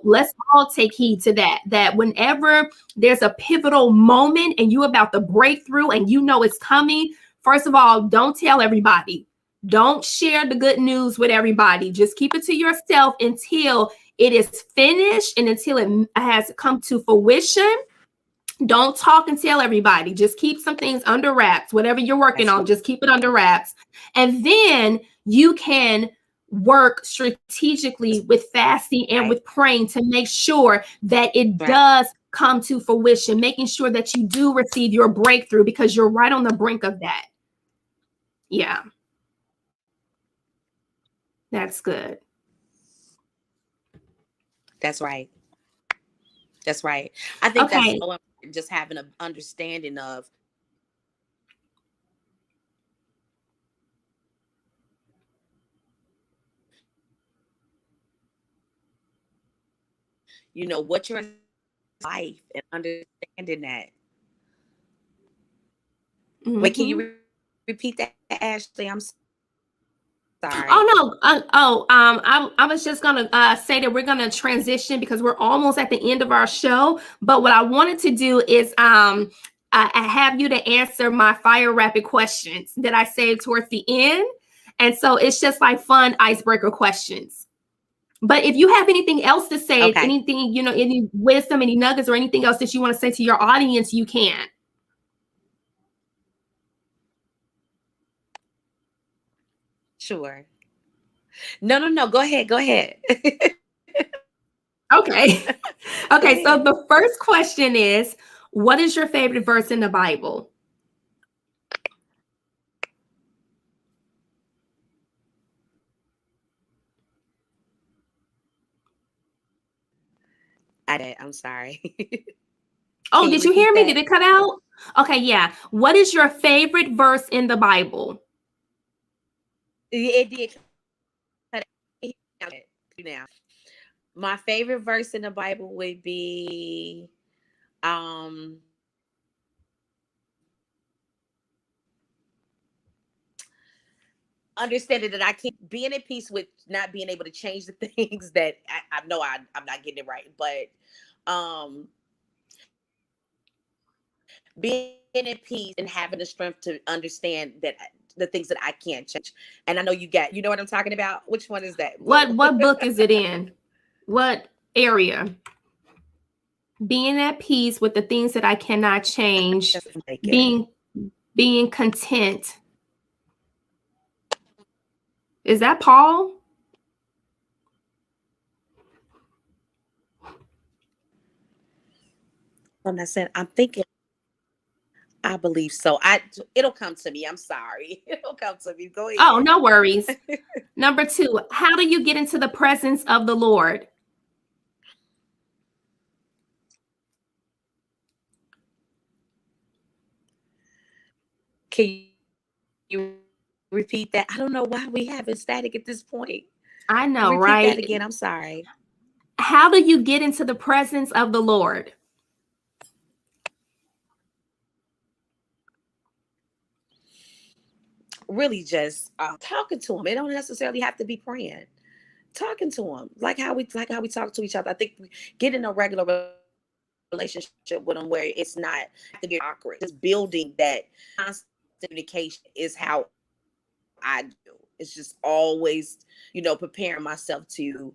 let's all take heed to that whenever there's a pivotal moment and you're about to break through and it's coming, first of all, don't tell everybody. Don't share the good news with everybody. Just keep it to yourself until it is finished and until it has come to fruition. Don't talk and tell everybody. Just keep some things under wraps. Whatever you're working on, just keep it under wraps. And then you can work strategically with fasting and with praying to make sure that it does come to fruition, making sure that you do receive your breakthrough because you're right on the brink of that. Yeah. That's good. That's right. That's right. I think that's so important, just having an understanding of what your life and understanding that. Wait, can you repeat that, Ashley? I'm sorry. Oh no. I was just gonna say that we're gonna transition because we're almost at the end of our show. But what I wanted to do is I have you to answer my fire rapid questions that I saved towards the end. And so it's just like fun icebreaker questions. But if you have anything else to say, anything, any wisdom, any nuggets or anything else that you want to say to your audience, you can. Sure. No. Go ahead. Okay. Okay. So the first question is, what is your favorite verse in the Bible? I'm sorry. Oh, did you hear me? Did it cut out? Okay. Yeah. What is your favorite verse in the Bible? It did cut out now. My favorite verse in the Bible would be understanding that I can't being at peace with not being able to change the things that I know I'm not getting it right, but being at peace and having the strength to understand that the things that I can't change. And I know you know what I'm talking about. Which one is that? What book is it in? What area? Being at peace with the things that I cannot change. Being content. Is that Paul? I'm not saying I'm thinking. I believe so. It'll come to me. I'm sorry. It'll come to me. Go ahead. Oh, no worries. Number 2, how do you get into the presence of the Lord? Can you repeat that? I don't know why we have it static at this point. I know, repeat right? That again. I'm sorry. How do you get into the presence of the Lord? Really just talking to him. It don't necessarily have to be praying. Talking to him, like how we talk to each other. I think we get in a regular relationship with him where it's not to get awkward. Just building that constant communication is how I do. It's just always, preparing myself to,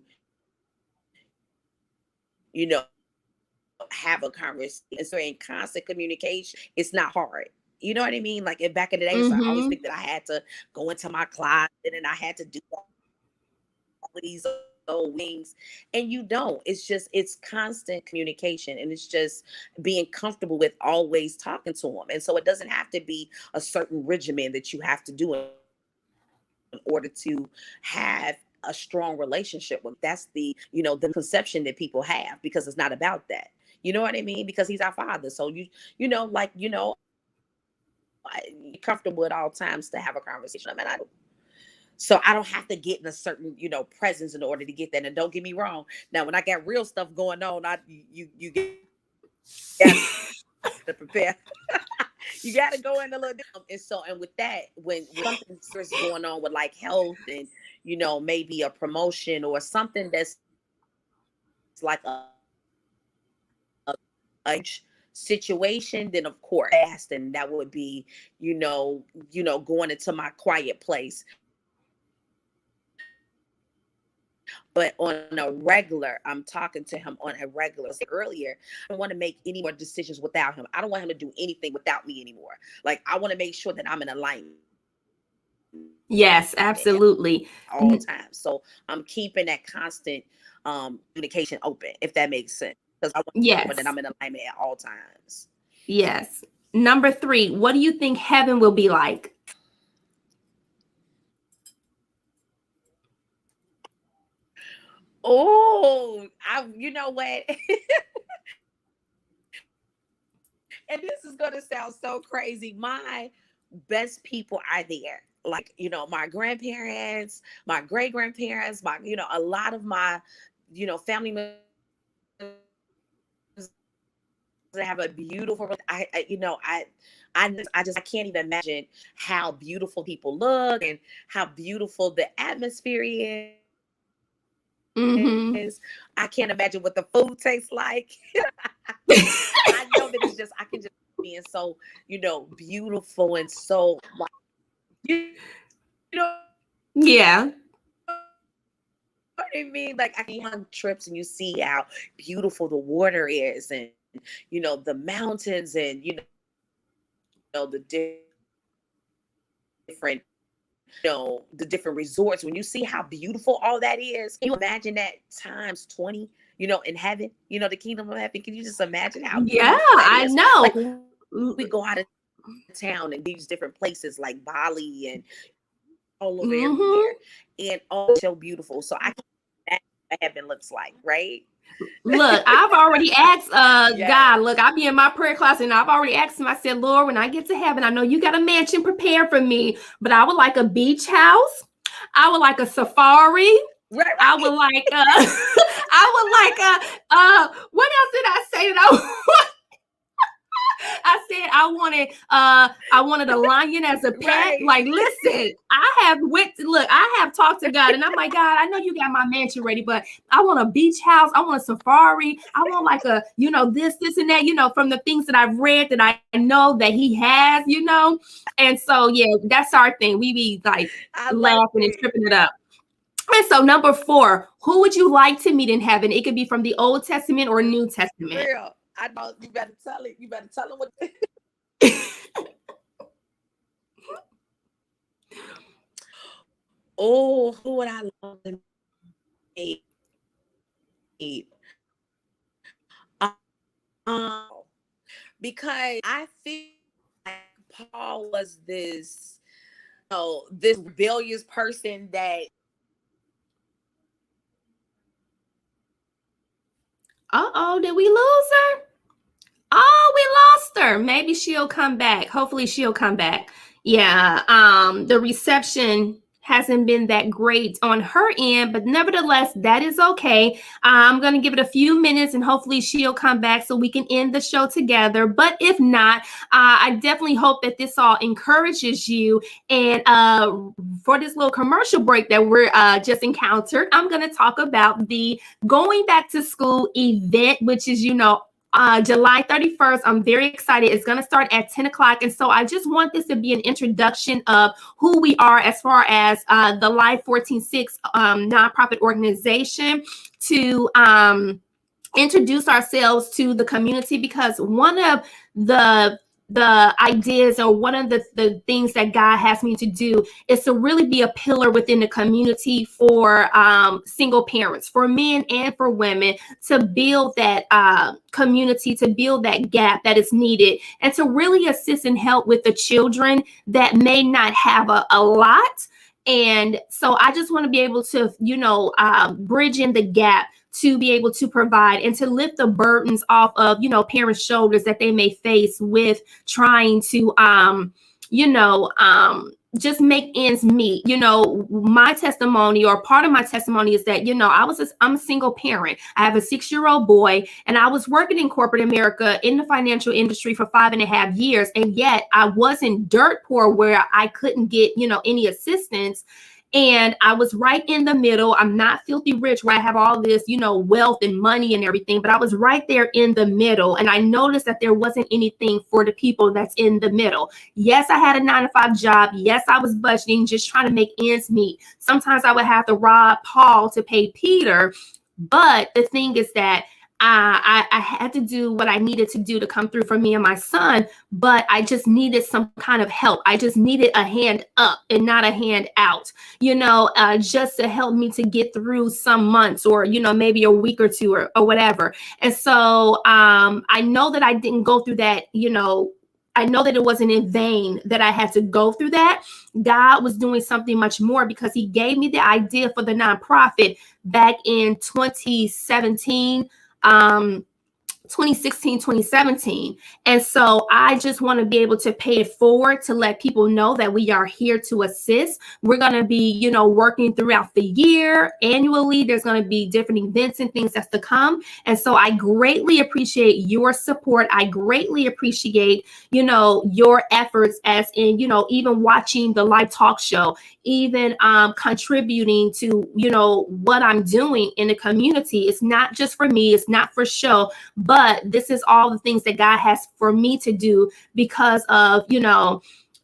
have a conversation. So in constant communication, it's not hard. You know what I mean? Like back in the days, I always think that I had to go into my closet and I had to do all these wings, and you don't. It's constant communication, and it's just being comfortable with always talking to them. And so it doesn't have to be a certain regimen that you have to do in order to have a strong relationship with. That's the conception that people have, because it's not about that. You know what I mean? Because he's our father. So comfortable at all times to have a conversation. I mean, I do. So I don't have to get in a certain, presence in order to get that. And don't get me wrong. Now, when I got real stuff going on, you got to prepare. You got to go in a little different. And with that, when something serious going on with like health and maybe a promotion or something that's like a situation, then of course fast, and that would be going into my quiet place. But on a regular, I'm talking to him on a regular. I said earlier, I don't want to make any more decisions without him. I don't want him to do anything without me anymore. Like, I want to make sure that I'm in alignment Yes, absolutely. all the time. So I'm keeping that constant communication open, if that makes sense. Because I want to make sure that Yes. I'm in alignment at all times. Yes. Number 3, what do you think heaven will be like? Oh, you know what? And this is gonna sound so crazy. My best people are there. Like, my grandparents, my great grandparents, a lot of my, family members that have a beautiful. I can't even imagine how beautiful people look and how beautiful the atmosphere is. I can't imagine what the food tastes like. I know that I can just being so, beautiful and so like, you know what I mean? Like, I can Yeah. on trips and you see how beautiful the water is, and the mountains, and the different the different resorts. When you see how beautiful all that is, can you imagine that times 20, in heaven, the kingdom of heaven? Can you just imagine how beautiful that is? Yeah, Like, when I we go out of know. town and these different places like Bali and all over everywhere, and all the Mhm. so beautiful. So I can imagine what heaven looks like, right? Look, I've already asked God, Yes. look, I'll be in my prayer closet and I've already asked him. I said, Lord, when I get to heaven, I know you got a mansion prepared for me, but I would like a beach house. I would like a safari. Right, I would right. like I would like what else did I say that I said I wanted a lion as a pet. Right. Like, listen, I have talked to God and I'm like, God, I know you got my mansion ready, but I want a beach house, I want a safari, I want like a, this and that, from the things that I've read that I know that he has. And so yeah, that's our thing. We be like I love laughing and it. tripping it up. And so number 4, who would you like to meet in heaven? It could be from the Old Testament or New For Testament. real. I know you better tell it. You better tell them what. Oh, who would I love to meet? Because I feel like Paul was this, this rebellious person that Uh-oh, did we lose her? Oh, we lost her. Maybe she'll come back. Hopefully she'll come back. Yeah, the reception hasn't been that great on her end, but nevertheless, that is okay. I'm going to give it a few minutes and hopefully she'll come back so we can end the show together. But if not, I definitely hope that this all encourages you. And for this little commercial break that we're just encountered, I'm going to talk about the going back to school event, which is, July 31st. I'm very excited. It's going to start at 10 o'clock. And so I just want this to be an introduction of who we are as far as the Life 146 nonprofit organization to introduce ourselves to the community, because one of the the ideas, or one of the things that God has me to do is to really be a pillar within the community for single parents, for men and for women, to build that community, to build that gap that is needed, and to really assist and help with the children that may not have a lot. And so I just want to be able to, bridge in the gap to be able to provide and to lift the burdens off of, parents' shoulders that they may face with trying to, you know, um, just make ends meet. My testimony, or part of my testimony, is that, I'm a single parent. I have a 6-year-old boy, and I was working in corporate America in the financial industry for 5.5 years. And yet I wasn't dirt poor where I couldn't get, any assistance. And I was right in the middle. I'm not filthy rich where I have all this, wealth and money and everything, but I was right there in the middle. And I noticed that there wasn't anything for the people that's in the middle. Yes, I had a 9-to-5 job. Yes, I was budgeting, just trying to make ends meet. Sometimes I would have to rob Paul to pay Peter. But the thing is that I had to do what I needed to do to come through for me and my son, but I just needed some kind of help. I just needed a hand up and not a hand out, just to help me to get through some months, or, maybe a week or two, or whatever. And so I know that I didn't go through that, I know that it wasn't in vain that I had to go through that. God was doing something much more, because he gave me the idea for the nonprofit back in 2017. 2016, 2017. And so I just want to be able to pay it forward, to let people know that we are here to assist. We're going to be, working throughout the year. Annually, there's going to be different events and things that's to come. And so I greatly appreciate your support. I greatly appreciate, your efforts, as in, even watching the live talk show, even contributing to, what I'm doing in the community. It's not just for me. It's not for show, but this is all the things that God has for me to do because of,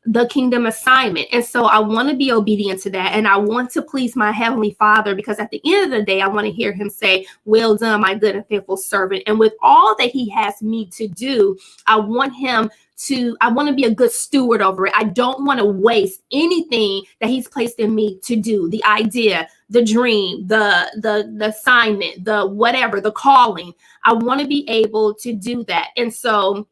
the kingdom assignment. And so I want to be obedient to that. And I want to please my Heavenly Father, because at the end of the day, I want to hear him say, "Well done, my good and faithful servant." And with all that he has me to do, I want to be a good steward over it. I don't want to waste anything that he's placed in me to do. The idea, the dream, the assignment, the whatever, the calling. I want to be able to do that. And so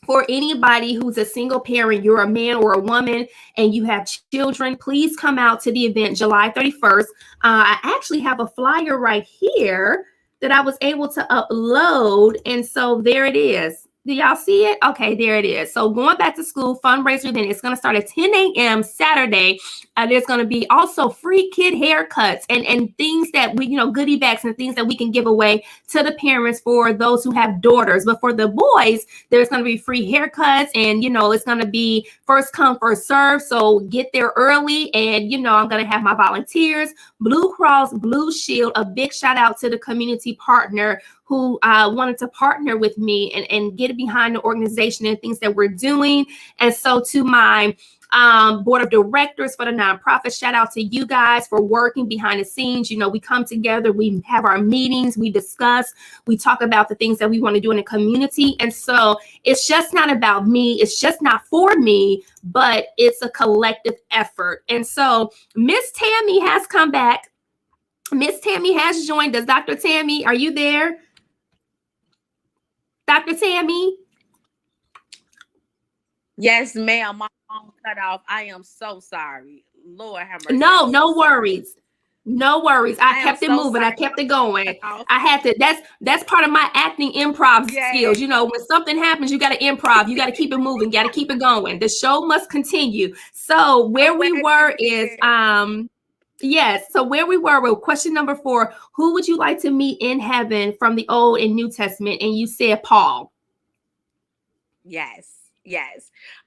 for anybody who's a single parent, you're a man or a woman, and you have children, please come out to the event July 31st. I actually have a flyer right here that I was able to upload. And so there it is. Do y'all see it? Okay, there it is. So going back to school fundraiser event, it's going to start at 10 a.m. Saturday. There's going to be also free kid haircuts and things that we, goodie bags and things that we can give away to the parents for those who have daughters. But for the boys, there's going to be free haircuts, and, it's going to be first come, first serve. So get there early, and, I'm going to have my volunteers, Blue Cross Blue Shield. A big shout out to the community partner who wanted to partner with me and get behind the organization and things that we're doing. And so to my board of directors for the nonprofit, shout out to you guys for working behind the scenes. We come together, we have our meetings, we discuss, we talk about the things that we want to do in the community. And so it's just not about me, it's just not for me, but it's a collective effort. And so Miss Tammy has come back. Miss Tammy has joined us. Dr. Tammy, are you there? Dr. Tammy? Yes, ma'am. My phone cut off. I am so sorry. Lord have mercy. No worries. No worries. I kept it moving. I kept it going. I had to. That's part of my acting improv skills. When something happens, you got to improv. You got to keep it moving. Got to keep it going. The show must continue. So where we were is yes. So where we were with question number 4: who would you like to meet in heaven from the Old and New Testament? And you said Paul. Yes.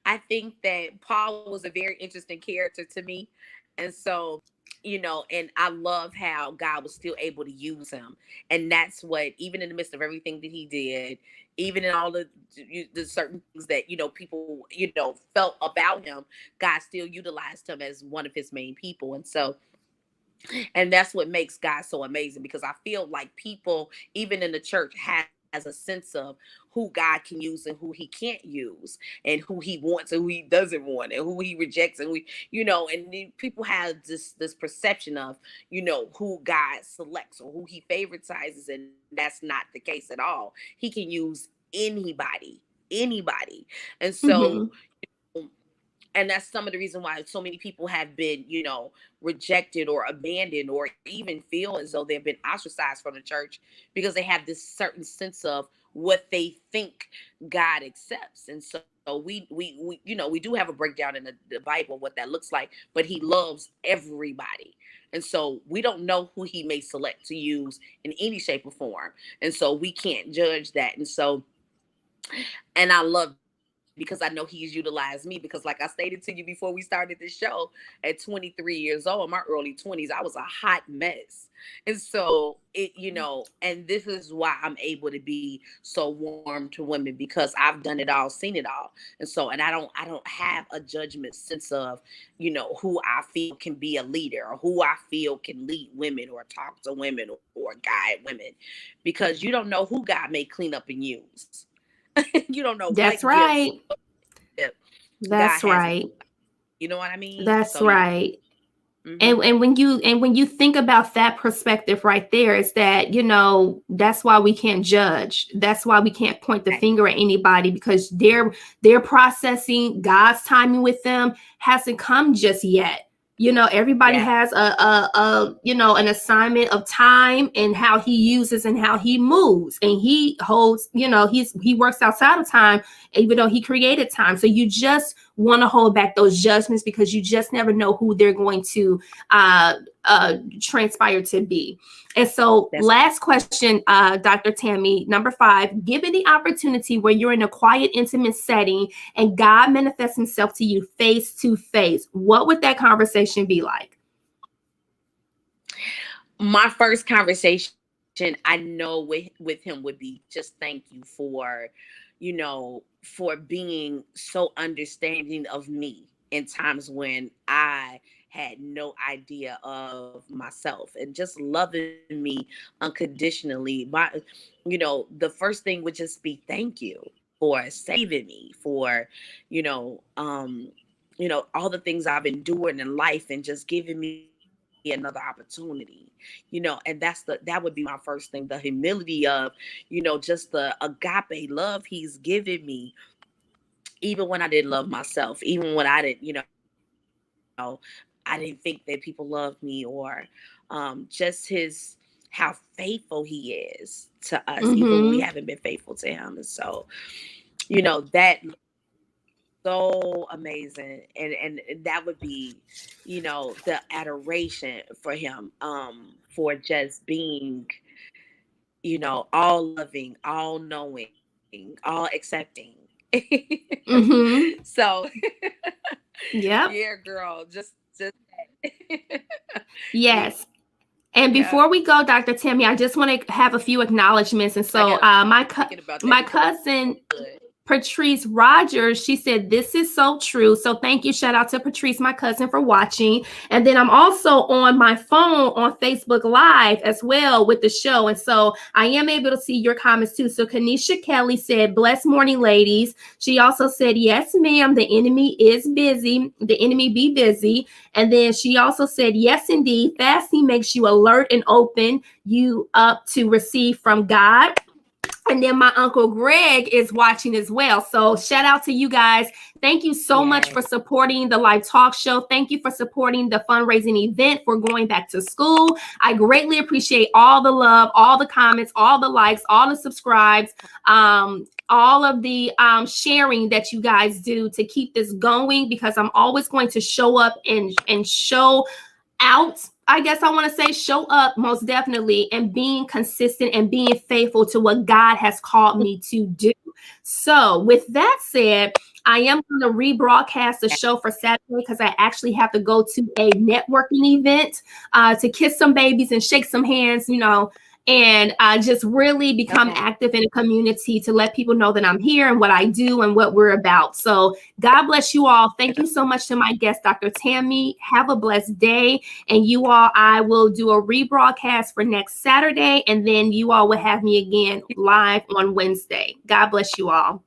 I think that Paul was a very interesting character to me. And so, and I love how God was still able to use him. And that's what, even in the midst of everything that he did, even in all the certain things that, people, felt about him, God still utilized him as one of his main people. And so, and that's what makes God so amazing, because I feel like people, even in the church, have has a sense of who God can use and who he can't use, and who he wants and who he doesn't want, and who he rejects, and and people have this perception of, who God selects or who he favoritizes, and that's not the case at all. He can use anybody. And so, Mm-hmm. and that's some of the reason why so many people have been, rejected or abandoned, or even feel as though they've been ostracized from the church, because they have this certain sense of what they think God accepts. And so we do have a breakdown in the Bible what that looks like, but he loves everybody. And so we don't know who he may select to use in any shape or form. And so we can't judge that. And so, and I love that because I know he's utilized me, because like I stated to you before we started this show, at 23 years old, in my early 20s, I was a hot mess. And so and this is why I'm able to be so warm to women, because I've done it all, seen it all. And so, and I don't have a judgment sense of, who I feel can be a leader, or who I feel can lead women or talk to women or guide women, because you don't know who God may clean up and use. You don't know That's what gifts right. God That's has. right. You know what I mean? That's So yeah. right. Mm-hmm. And when you think about that perspective right there, is that, that's why we can't judge. That's why we can't point the finger at anybody, because they're processing. God's timing with them hasn't come just yet. Everybody Yeah. has an assignment of time, and how he uses and how he moves, and he holds, he works outside of time, even though he created time. So you just want to hold back those judgments, because you just never know who they're going to uh, transpire to be. And so, That's last question, Dr. Tammy, number 5, given the opportunity where you're in a quiet, intimate setting and God manifests himself to you face to face, what would that conversation be like? my first conversation. I know with him would be just thank you for being so understanding of me in times when I had no idea of myself, and just loving me unconditionally. The first thing would just be thank you for saving me, for all the things I've endured in life, and just giving me another opportunity. And that would be my first thing, the humility of, just the agape love he's given me, even when I didn't love myself, even when I didn't, I didn't think that people loved me, or just how faithful he is to us, even when we haven't been Mm-hmm. faithful to him. And so, that so amazing. And that would be, the adoration for him, for just being, all loving, all knowing, all accepting. Mm-hmm. So Yep. yeah, girl, just that. Yeah, Yes. And before we go, Dr. Tammy, I just want to have a few acknowledgments. And I so, gotta stop my thinking about that my because it's cousin so good. Patrice Rogers, she said, this is so true. So thank you. Shout out to Patrice, my cousin, for watching. And then I'm also on my phone on Facebook Live as well with the show. And so I am able to see your comments too. So Kanisha Kelly said, blessed morning, ladies. She also said, yes, ma'am, the enemy is busy. The enemy be busy. And then she also said, yes, indeed, fasting makes you alert and open you up to receive from God. And then my Uncle Greg is watching as well. So shout out to you guys. Thank you so much for Yes. supporting the live talk show. Thank you for supporting the fundraising event for going back to school. I greatly appreciate all the love, all the comments, all the likes, all the subscribes, all of the sharing that you guys do to keep this going, because I'm always going to show up and show out. I guess I want to say show up most definitely, and being consistent and being faithful to what God has called me to do. So, with that said, I am going to rebroadcast the show for Saturday, because I actually have to go to a networking event to kiss some babies and shake some hands, and just really become active in the community to let people know that I'm here and what I do and what we're about. So God bless you all. Thank you so much to my guest, Dr. Tammy. Have a blessed day. And you all, I will do a rebroadcast for next Saturday, and then you all will have me again live on Wednesday. God bless you all.